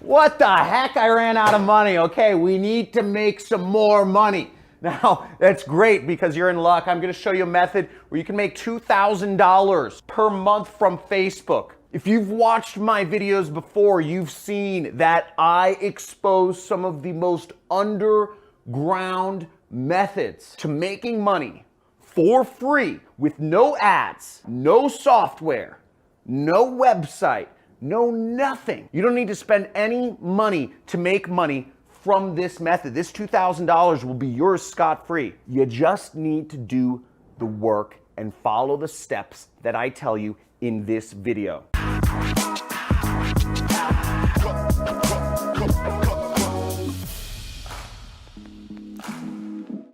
What the heck? I ran out of money. Okay, we need to make some more money. Now, that's great because you're in luck. I'm going to show you a method where you can make $2,000 per month from Facebook. If you've watched my videos before, you've seen that I expose some of the most underground methods to making money for free with no ads, no software, no website, no nothing. You don't need to spend any money to make money from this method. This $2,000 will be yours scot-free. You just need to do the work and follow the steps that I tell you in this video.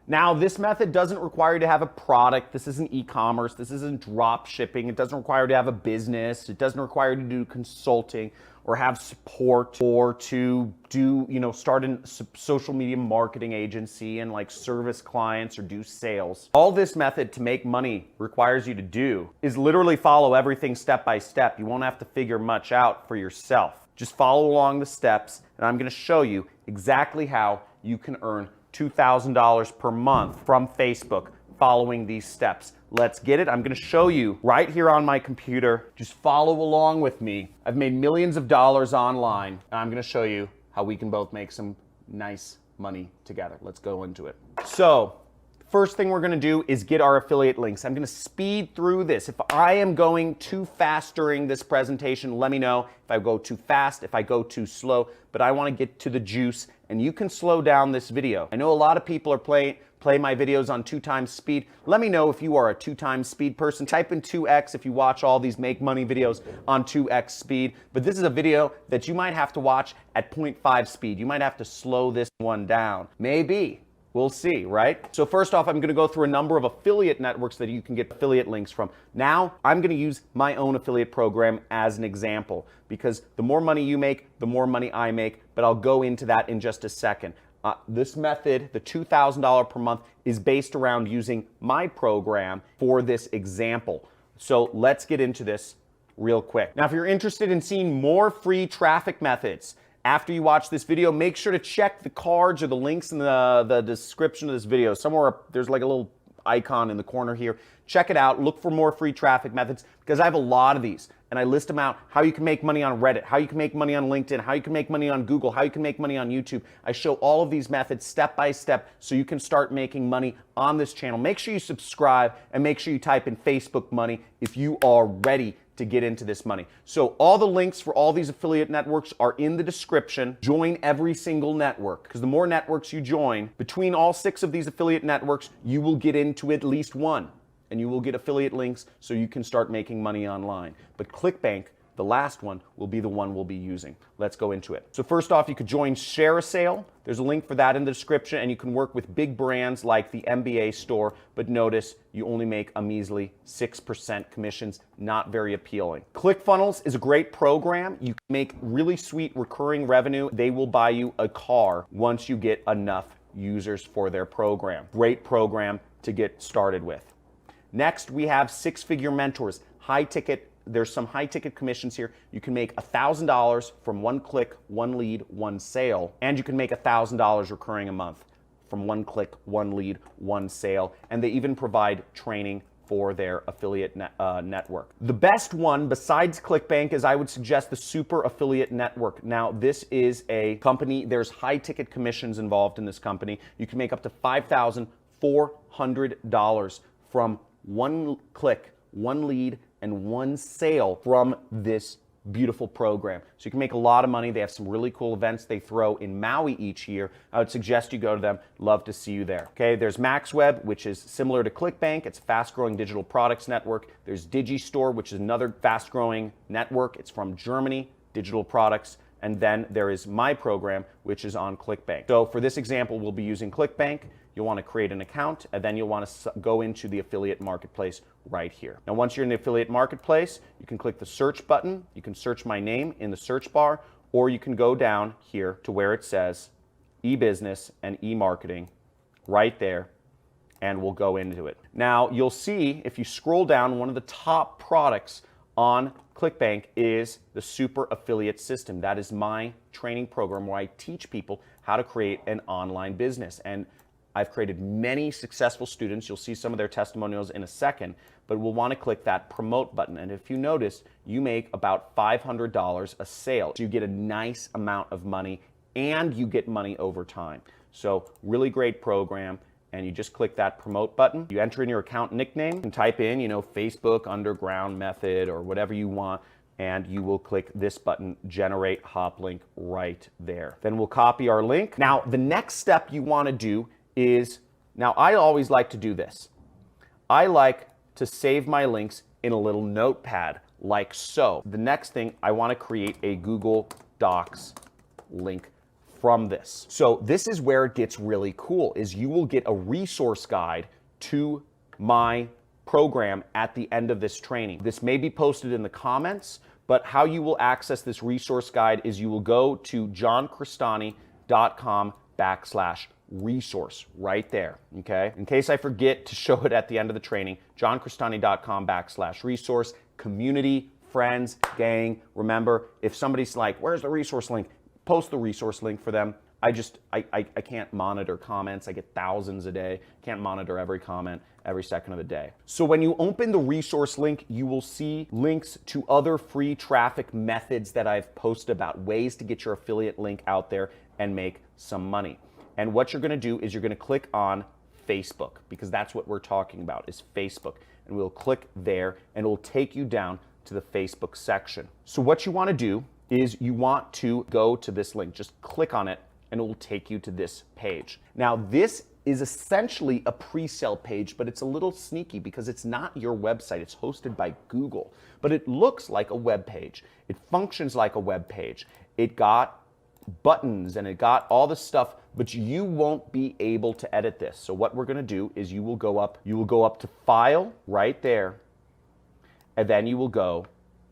Now, this method doesn't require you to have a product. This isn't e-commerce. This isn't drop shipping. It doesn't require you to have a business. It doesn't require you to do consulting or have support or to do, start a social media marketing agency and like service clients or do sales. All this method to make money requires you to do is literally follow everything step by step. You won't have to figure much out for yourself. Just follow along the steps, and I'm going to show you exactly how you can earn $2,000 per month from Facebook following these steps. Let's get it. I'm going to show you right here on my computer. Just follow along with me. I've made millions of dollars online, and I'm going to show you how we can both make some nice money together. Let's go into it. So, first thing we're going to do is get our affiliate links. I'm going to speed through this. If I am going too fast during this presentation, let me know. If I go too fast, if I go too slow, but I want to get to the juice, and you can slow down this video. I know a lot of people are play my videos on 2x speed. Let me know if you are a 2x speed person. Type in 2x if you watch all these make money videos on 2x speed. But this is a video that you might have to watch at 0.5 speed. You might have to slow this one down. Maybe. We'll see, right? So first off, I'm going to go through a number of affiliate networks that you can get affiliate links from. Now, I'm going to use my own affiliate program as an example because the more money you make, the more money I make, but I'll go into that in just a second. This method, the $2,000 per month, is based around using my program for this example. So let's get into this real quick. Now, if you're interested in seeing more free traffic methods, after you watch this video, make sure to check the cards or the links in the description of this video. Somewhere there's like a little icon in the corner here. Check it out. Look for more free traffic methods because I have a lot of these and I list them out. How you can make money on Reddit, how you can make money on LinkedIn, how you can make money on Google, how you can make money on YouTube. I show all of these methods step by step so you can start making money on this channel. Make sure you subscribe and make sure you type in Facebook money if you are ready to get into this money. So all the links for all these affiliate networks are in the description. Join every single network because the more networks you join, between all 6 of these affiliate networks, you will get into at least one and you will get affiliate links so you can start making money online. But ClickBank, the last one, will be the one we'll be using. Let's go into it. So first off, you could join Share a Sale. There's a link for that in the description, and you can work with big brands like the MBA store, but notice you only make a measly 6% commissions, not very appealing. ClickFunnels is a great program. You can make really sweet recurring revenue. They will buy you a car once you get enough users for their program. Great program to get started with. Next, we have Six Figure Mentors, high ticket. There's some high ticket commissions here. You can make $1,000 from one click, one lead, one sale, and you can make $1,000 recurring a month from one click, one lead, one sale, and they even provide training for their affiliate network. The best one besides ClickBank is I would suggest the Super Affiliate Network. Now, this is a company, there's high ticket commissions involved in this company. You can make up to $5,400 from one click, one lead, and one sale from this beautiful program. So you can make a lot of money. They have some really cool events they throw in Maui each year. I would suggest you go to them. Love to see you there. Okay, there's MaxWeb, which is similar to ClickBank. It's a fast-growing digital products network. There's Digistore, which is another fast-growing network. It's from Germany, digital products. And then there is my program, which is on ClickBank. So for this example, we'll be using ClickBank. You'll want to create an account, and then you'll want to go into the affiliate marketplace right here. Now, once you're in the affiliate marketplace, you can click the search button. You can search my name in the search bar, or you can go down here to where it says e-business and e-marketing right there, and we'll go into it. Now, you'll see if you scroll down, one of the top products on ClickBank is the super affiliate system. That is my training program where I teach people how to create an online business. And I've created many successful students. You'll see some of their testimonials in a second, but we'll want to click that promote button. And if you notice, you make about $500 a sale. So you get a nice amount of money and you get money over time. So really great program. And you just click that promote button. You enter in your account nickname and type in, Facebook Underground Method or whatever you want, and you will click this button, generate hop link, right there. Then we'll copy our link. Now, the next step you want to do is, now I always like to do this. I like to save my links in a little notepad like so. The next thing, I want to create a Google Docs link from this. So this is where it gets really cool, is you will get a resource guide to my program at the end of this training. This may be posted in the comments, but how you will access this resource guide is you will go to johncristani.com/resource right there, okay? In case I forget to show it at the end of the training, johncristani.com/resource, community, friends, gang. Remember, if somebody's like, where's the resource link? Post the resource link for them. I can't monitor comments. I get thousands a day. Can't monitor every comment every second of the day. So when you open the resource link, you will see links to other free traffic methods that I've posted about, ways to get your affiliate link out there and make some money. And what you're gonna do is you're gonna click on Facebook, because that's what we're talking about, is Facebook. And we'll click there and it will take you down to the Facebook section. So what you wanna do is you want to go to this link. Just click on it and it will take you to this page. Now this is essentially a pre-sale page, but it's a little sneaky because it's not your website. It's hosted by Google, but it looks like a web page. It functions like a web page. It got buttons and it got all this stuff, but you won't be able to edit this. So what we're gonna do is you will go up to File right there, and then you will go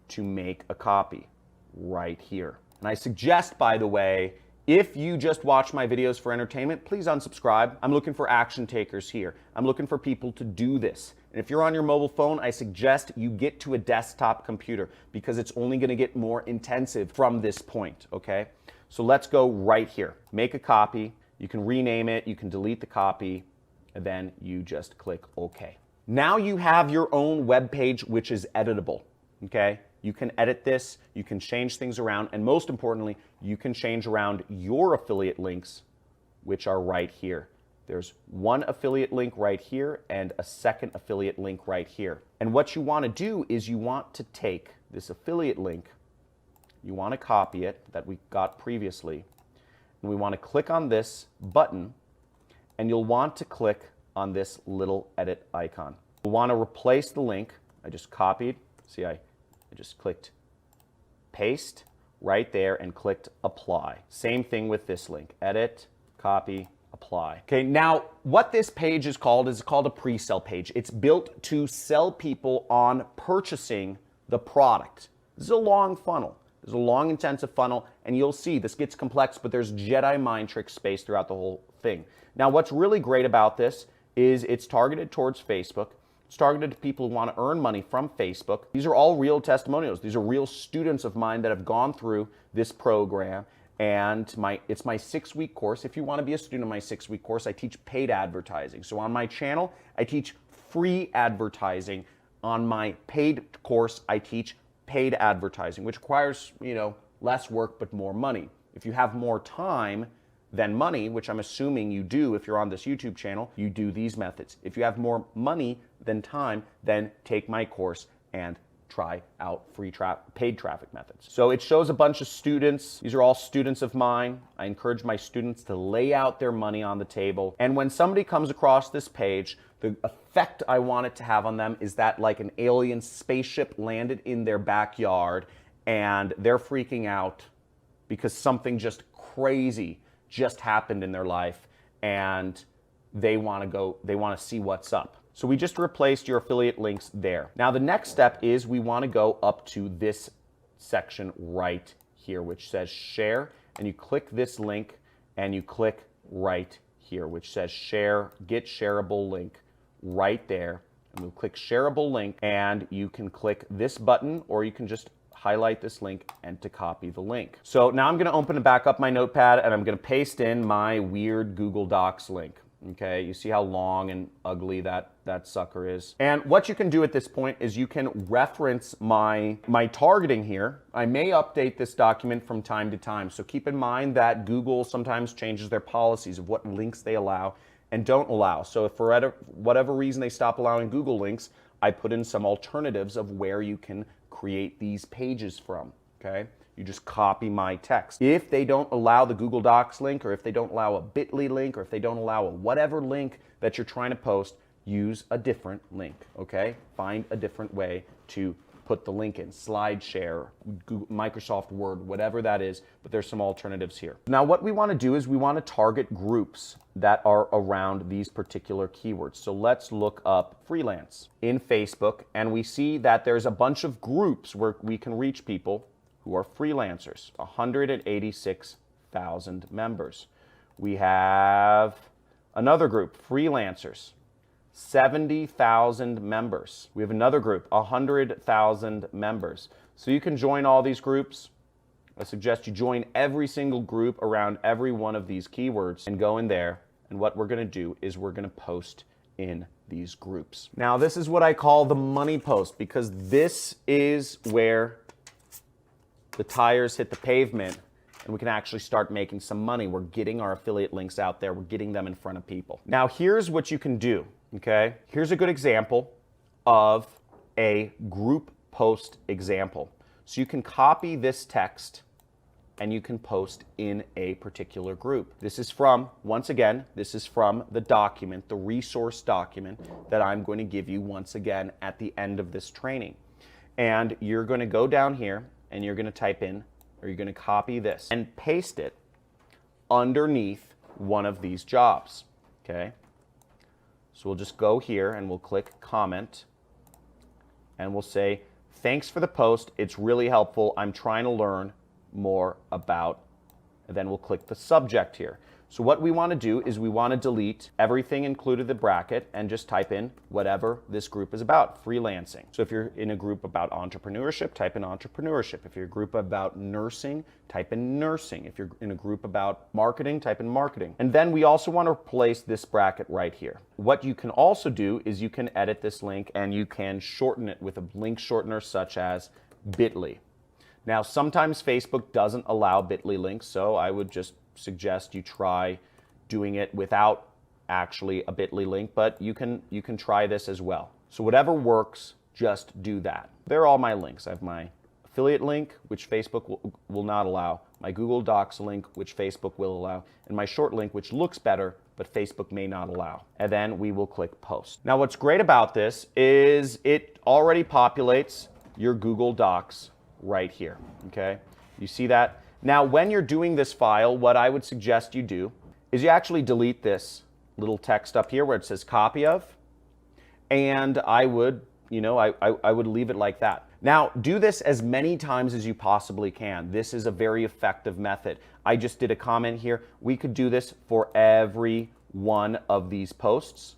to Make a Copy right here. And I suggest, by the way, if you just watch my videos for entertainment, please unsubscribe. I'm looking for action takers here. I'm looking for people to do this. And if you're on your mobile phone, I suggest you get to a desktop computer because it's only gonna get more intensive from this point, okay? So let's go right here. Make a copy. You can rename it, you can delete the copy, and then you just click OK. Now you have your own web page which is editable, okay? You can edit this, you can change things around, and most importantly, you can change around your affiliate links, which are right here. There's one affiliate link right here and a second affiliate link right here. And what you want to do is you want to take this affiliate link, you want to copy it that we got previously, and we want to click on this button, and you'll want to click on this little edit icon. You'll want to replace the link. I just copied, see I just clicked paste right there and clicked apply. Same thing with this link, edit, copy, apply. Okay, now what this page is called a pre-sale page. It's built to sell people on purchasing the product. This is a long funnel. There's a long intensive funnel, and you'll see this gets complex, but there's Jedi mind trick space throughout the whole thing. Now what's really great about this is it's targeted towards Facebook. It's targeted to people who want to earn money from Facebook. These are all real testimonials. These are real students of mine that have gone through this program, and it's my 6-week course. If you want to be a student of my 6-week course, I teach paid advertising. So on my channel, I teach free advertising. On my paid course, I teach paid advertising, which requires, less work but more money. If you have more time than money, which I'm assuming you do if you're on this YouTube channel, you do these methods. If you have more money than time, then take my course and try out paid traffic methods. So it shows a bunch of students. These are all students of mine. I encourage my students to lay out their money on the table. And when somebody comes across this page, the effect I want it to have on them is that like an alien spaceship landed in their backyard and they're freaking out because something just crazy just happened in their life and they want to see what's up. So we just replaced your affiliate links there. Now the next step is we want to go up to this section right here which says share, and you click this link and you click right here which says share, get shareable link right there, and we'll click shareable link, and you can click this button, or you can just highlight this link and to copy the link. So now I'm going to open it back up my notepad, and I'm going to paste in my weird Google Docs link. Okay, you see how long and ugly that sucker is. And what you can do at this point is you can reference my targeting here. I may update this document from time to time, so keep in mind that Google sometimes changes their policies of what links they allow and don't allow. So if for whatever reason they stop allowing Google links, I put in some alternatives of where you can create these pages from, okay? You just copy my text. If they don't allow the Google Docs link, or if they don't allow a bit.ly link, or if they don't allow a whatever link that you're trying to post, use a different link, okay? Find a different way to put the link in. SlideShare, Google, Microsoft Word, whatever that is, but there's some alternatives here. Now what we want to do is we want to target groups that are around these particular keywords. So let's look up freelance in Facebook, and we see that there's a bunch of groups where we can reach people who are freelancers, 186,000 members. We have another group, freelancers, 70,000 members. We have another group, 100,000 members. So you can join all these groups. I suggest you join every single group around every one of these keywords and go in there. And what we're going to do is we're going to post in these groups. Now, this is what I call the money post, because this is where the tires hit the pavement and we can actually start making some money. We're getting our affiliate links out there. We're getting them in front of people. Now, here's what you can do, okay? Here's a good example of a group post example. So you can copy this text and you can post in a particular group. This is from, once again, this is from the document, the resource document that I'm going to give you once again at the end of this training. And you're going to go down here and you're going to type in, or you're going to copy this and paste it underneath one of these jobs, okay? So we'll just go here and we'll click comment and we'll say, thanks for the post. It's really helpful. I'm trying to learn more about, and then we'll click the subject here. So what we want to do is we want to delete everything included the bracket and just type in whatever this group is about, freelancing. So if you're in a group about entrepreneurship, type in entrepreneurship. If you're a group about nursing, type in nursing. If you're in a group about marketing, type in marketing. And then we also want to replace this bracket right here. What you can also do is you can edit this link and you can shorten it with a link shortener such as bit.ly. Now, sometimes Facebook doesn't allow bit.ly links, so I would just suggest you try doing it without actually a bit.ly link, but you can try this as well. So whatever works, just do that. There are all my links. I have my affiliate link, which Facebook will not allow, my Google Docs link, which Facebook will allow, and my short link, which looks better, but Facebook may not allow. And then we will click post. Now, what's great about this is it already populates your Google Docs right here, okay? You see that? Now, when you're doing this file, what I would suggest you do is you actually delete this little text up here where it says copy of, and I would, I would leave it like that. Now, do this as many times as you possibly can. This is a very effective method. I just did a comment here. We could do this for every one of these posts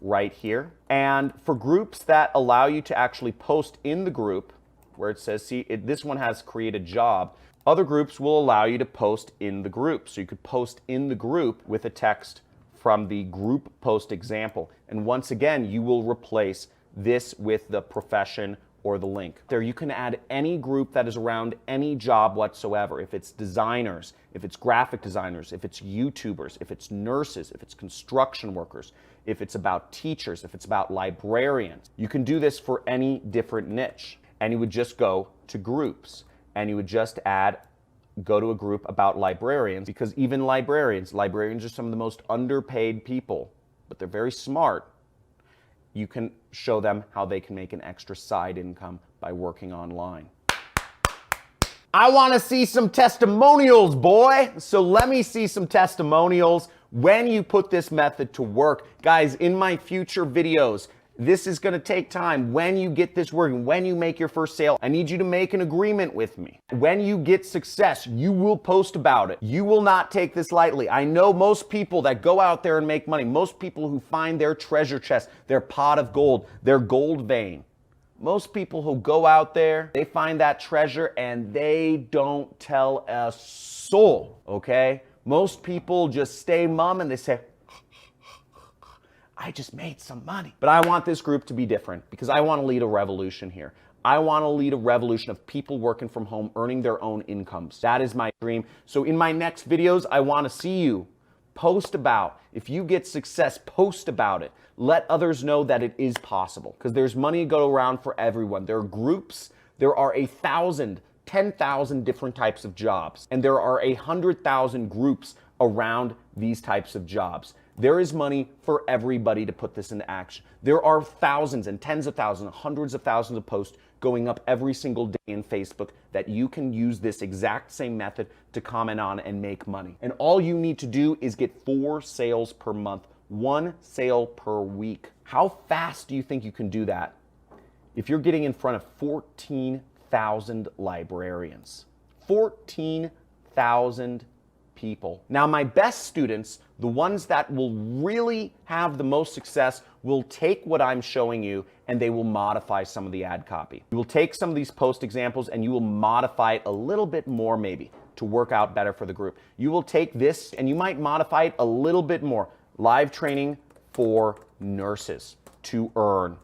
right here. And for groups that allow you to actually post in the group, where it says, see, this one has create a job. Other groups will allow you to post in the group. So you could post in the group with a text from the group post example. And once again, you will replace this with the profession or the link. There you can add any group that is around any job whatsoever. If it's designers, if it's graphic designers, if it's YouTubers, if it's nurses, if it's construction workers, if it's about teachers, if it's about librarians. You can do this for any different niche. And you would just go to groups and you would just go to a group about librarians, because even librarians are some of the most underpaid people, but they're very smart. You can show them how they can make an extra side income by working online. I want to see some testimonials, boy. So let me see some testimonials when you put this method to work. Guys, in my future videos, This is gonna take time. When you get this working, when you make your first sale, I need you to make an agreement with me. When you get success, you will post about it. You will not take this lightly. I know most people that go out there and make money, most people who find their treasure chest, their pot of gold, their gold vein. Most people who go out there, they find that treasure and they don't tell a soul, okay? Most people just stay mum and they say, I just made some money. But I want this group to be different because I want to lead a revolution here. I want to lead a revolution of people working from home, earning their own incomes. That is my dream. So in my next videos, I want to see you post about. If you get success, post about it. Let others know that it is possible because there's money to go around for everyone. There are groups. There are 1,000, 10,000 different types of jobs. And there are 100,000 groups around these types of jobs. There is money for everybody to put this into action. There are thousands and tens of thousands, hundreds of thousands of posts going up every single day in Facebook that you can use this exact same method to comment on and make money. And all you need to do is get 4 sales per month, 1 sale per week. How fast do you think you can do that if you're getting in front of 14,000 librarians? 14,000 people. Now, my best students, the ones that will really have the most success, will take what I'm showing you and they will modify some of the ad copy. You will take some of these post examples and you will modify it a little bit more maybe to work out better for the group. You will take this and you might modify it a little bit more. Live training for nurses to earn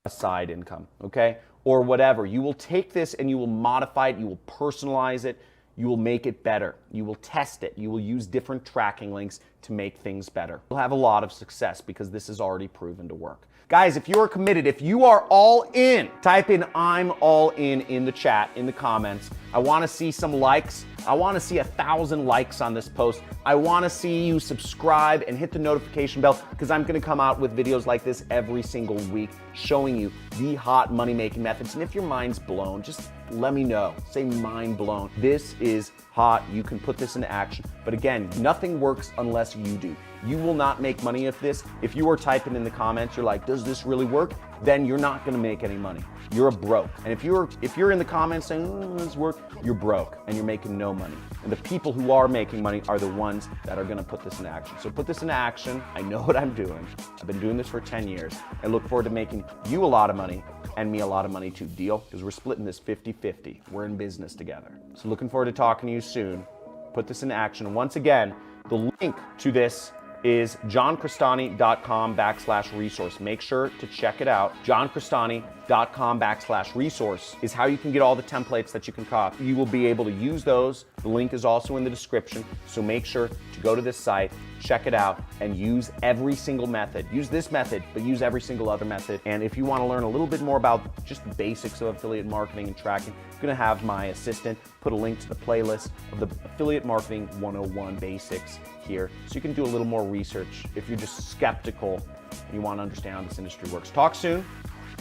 a side income, okay? Or whatever. You will take this and you will modify it, you will personalize it, you will make it better. You will test it. You will use different tracking links to make things better. You'll have a lot of success because this is already proven to work. Guys, if you are committed, if you are all in, type in I'm all in the chat, in the comments. I want to see some likes. I want to see 1,000 likes on this post. I want to see you subscribe and hit the notification bell because I'm going to come out with videos like this every single week showing you the hot money-making methods. And if your mind's blown, just let me know. Say mind blown. This is hot. You can put this into action. But again, nothing works unless you do. You will not make money of this. If you are typing in the comments, you're like, does this really work? Then you're not going to make any money. You're a broke. And if you're in the comments saying, oh, this work, you're broke and you're making no money. And the people who are making money are the ones that are going to put this into action. So put this into action. I know what I'm doing. I've been doing this for 10 years. I look forward to making you a lot of money and me a lot of money too. Deal? Because we're splitting this 50-50. We're in business together. So looking forward to talking to you soon. Put this into action. And once again, the link to this is johncristani.com/resource. Make sure to check it out. johncristani.com/resource is how you can get all the templates that you can copy. You will be able to use those. The link is also in the description. So make sure to go to this site, check it out, and use every single method. Use this method, but use every single other method. And if you want to learn a little bit more about just the basics of affiliate marketing and tracking, I'm going to have my assistant put a link to the playlist of the Affiliate Marketing 101 Basics here, so you can do a little more research if you're just skeptical and you want to understand how this industry works. Talk soon.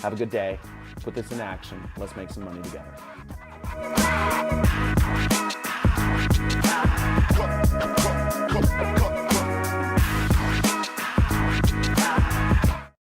Have a good day. Put this in action. Let's make some money together.